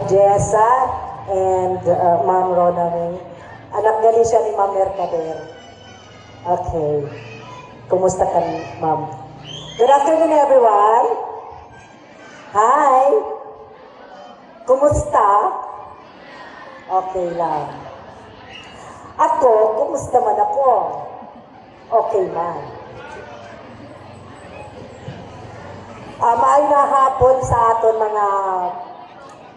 Jessa and Ma'am Rona May. Anak gali siya ni Ma'am Mercader. Okay. Kumusta ka, Ma'am? Good afternoon, everyone. Hi. Kumusta? Okay lang. Ako, kumusta man ako? Okay man. Maay na hapon sa aton mga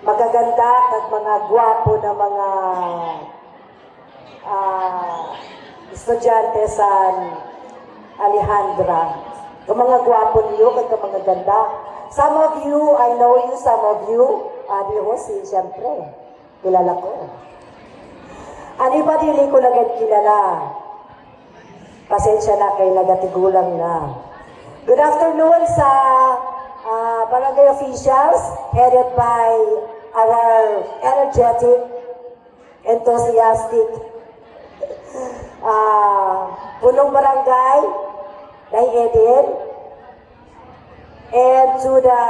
magaganda at mga gwapo na mga estudyante sa Alejandra. Kung mga gwapo niyo, kag mga ganda. Some of you, I know you, some of you, di ho, siyempre, kilala ko. Ang iba dili ko nagad kilala. Pasensya na kay nagatigulang na. Good afternoon sa barangay officials headed by our energetic, enthusiastic punong barangay, Day Eden, and to the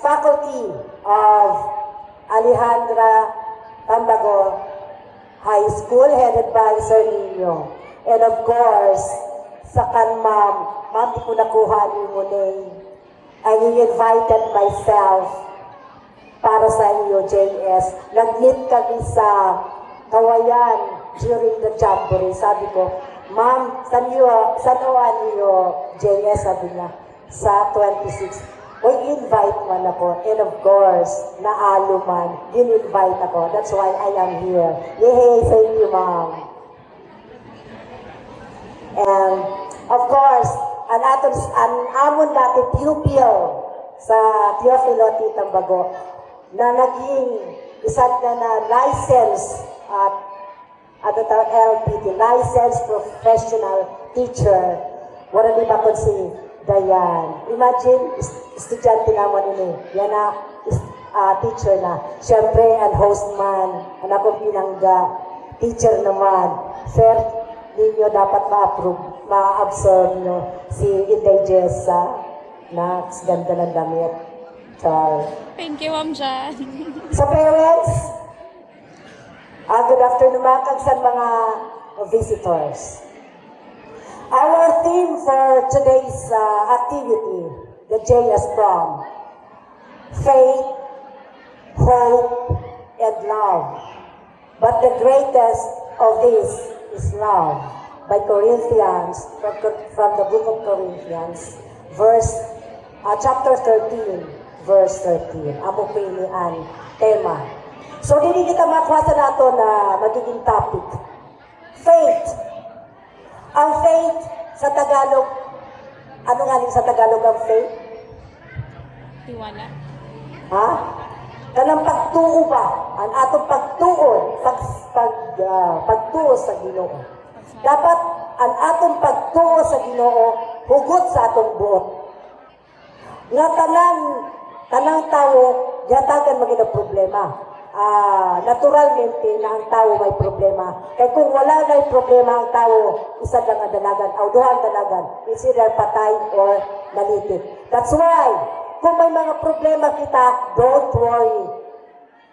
faculty of Alejandra Tambago High School headed by Sir Nino. And of course, sa kan ma'am, di ko nakuha ni Monet. I invited myself para sa iyo, JS. Nag-meet kami sa Kawayan during the jamboree. Sabi ko, ma'am, saan niyo, JS? Sabi niya, sa 26. Uy, invite man ako. And of course, naalo man, in-invite ako. That's why I am here. Yay, thank you, ma'am. And of course, ang amon natin pupil sa Teofilo T. Tambago na naging isa na license at LPT, licensed professional teacher. Wala di ba kung si Dayan? Imagine, estudyante naman ini. Yan na, teacher na. Siyempre, ang host man, ang akong pinangga, teacher naman. Sir, ninyo dapat ma-absorb nyo si Inday Jessa na ganda ng damit. Char. Thank you, Ma'am Jan. Sa parents, good afternoon mga kagsan mga visitors. Our theme for today's activity, the JS Prom, faith, hope, and love. But the greatest of this is love, by Corinthians, from the book of Corinthians, chapter 13, verse 13. Amo pilihan, tema. So, dili kita makwasa nato na magiging topic. Faith. Ang faith sa Tagalog, ano nga sa Tagalog ang faith? Tiwala. Ha? Kanang pagtuo ba? Ang atong pagtuo, pagtuo sa Ginoo. Dapat ang atong pagtuo sa Ginoo hugot sa atong buot. Nga tanang tao yatagan magina problema. Naturalmente na ang tao may problema. Kaya kung wala na problema ang tao, isa lang ang dalagan, o duha ang dalagan, it's either patay or nalitik. That's why, kung may mga problema kita, don't worry.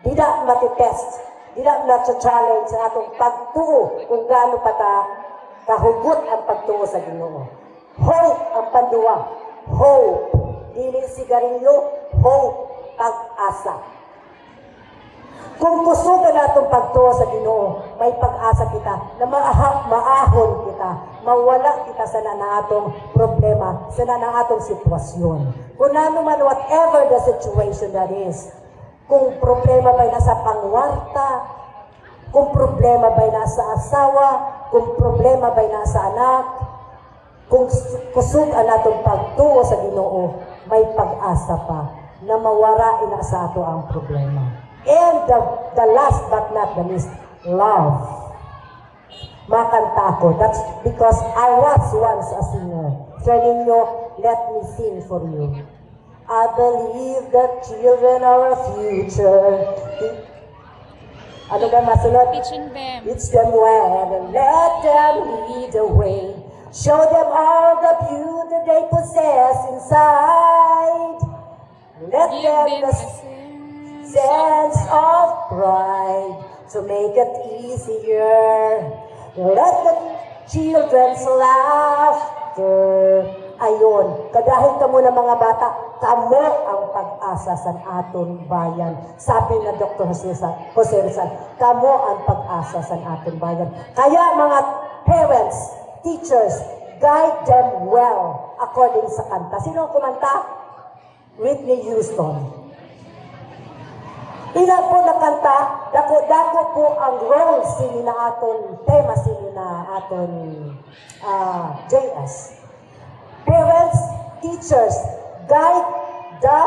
Di na matitest. Di na challenge sa atong pagtuo kung gaano pa kahugot ang pagtuo sa Ginoo. Hope ang panduwa. Hope. Dili sigarilyo. Hope. Pag-asa. Kung gusto ka natong pagtuo sa Ginoo, may pag-asa kita na maahon kita, mawala kita sa nanatong problema, sa nanatong sitwasyon. Kung ano man, whatever the situation that is, kung problema ba'y nasa pangwarta, kung problema ba'y nasa asawa, kung problema ba'y nasa anak, kung kusog ang natong pagtuo sa Ginoo, may pag-asa pa na mawara ina sa ato ang problema. And the last but not the least, love. Makanta ko. That's because I was once a singer. Sir Nino, let me sing for you. I believe that children are a future. Ano ba masunod? Teaching them. Teach them well and let them lead the way. Show them all the beauty they possess inside. Let Give them them the a sense sense of pride to make it easier. Let the children's laughter. Ayon, kadahil kamo na mga bata, kamo ang pag-asa sa aton bayan. Sabi na Dr. Jose Rizal, kamo ang pag-asa sa aton bayan. Kaya mga parents, teachers, guide them well according sa kanta. Sino ang kumanta? Whitney Houston. Ina po na kanta, dako-dako po ang role sini na aton tema sini na aton JS. Parents, teachers, guide the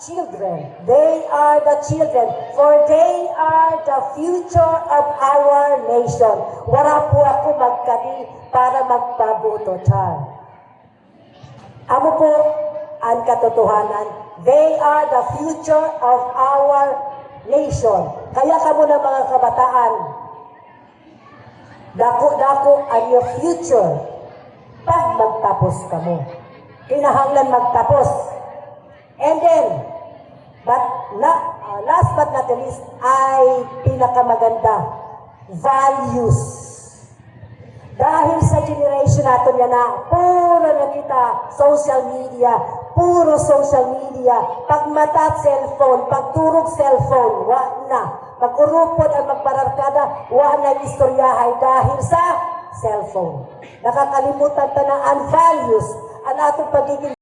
children. They are the children, for they are the future of our nation. Wala po ako magkadi para magpabuto, Char. Amo po ang katotohanan. They are the future of our nation. Kaya kamo na mga kabataan, dako-dako ang your future. Pag magtapos ka mo. Kinahanglan magtapos. And then, last but not the least, ay pinakamaganda, values. Dahil sa generation natin yan na, puro nakita social media, pag mata cellphone, pag turog cellphone, wa na. Pag-urupod ang magpararkada, wa na istoryahay dahil sa cellphone. Nakakalimutan ta na ang values, ang atong pagiging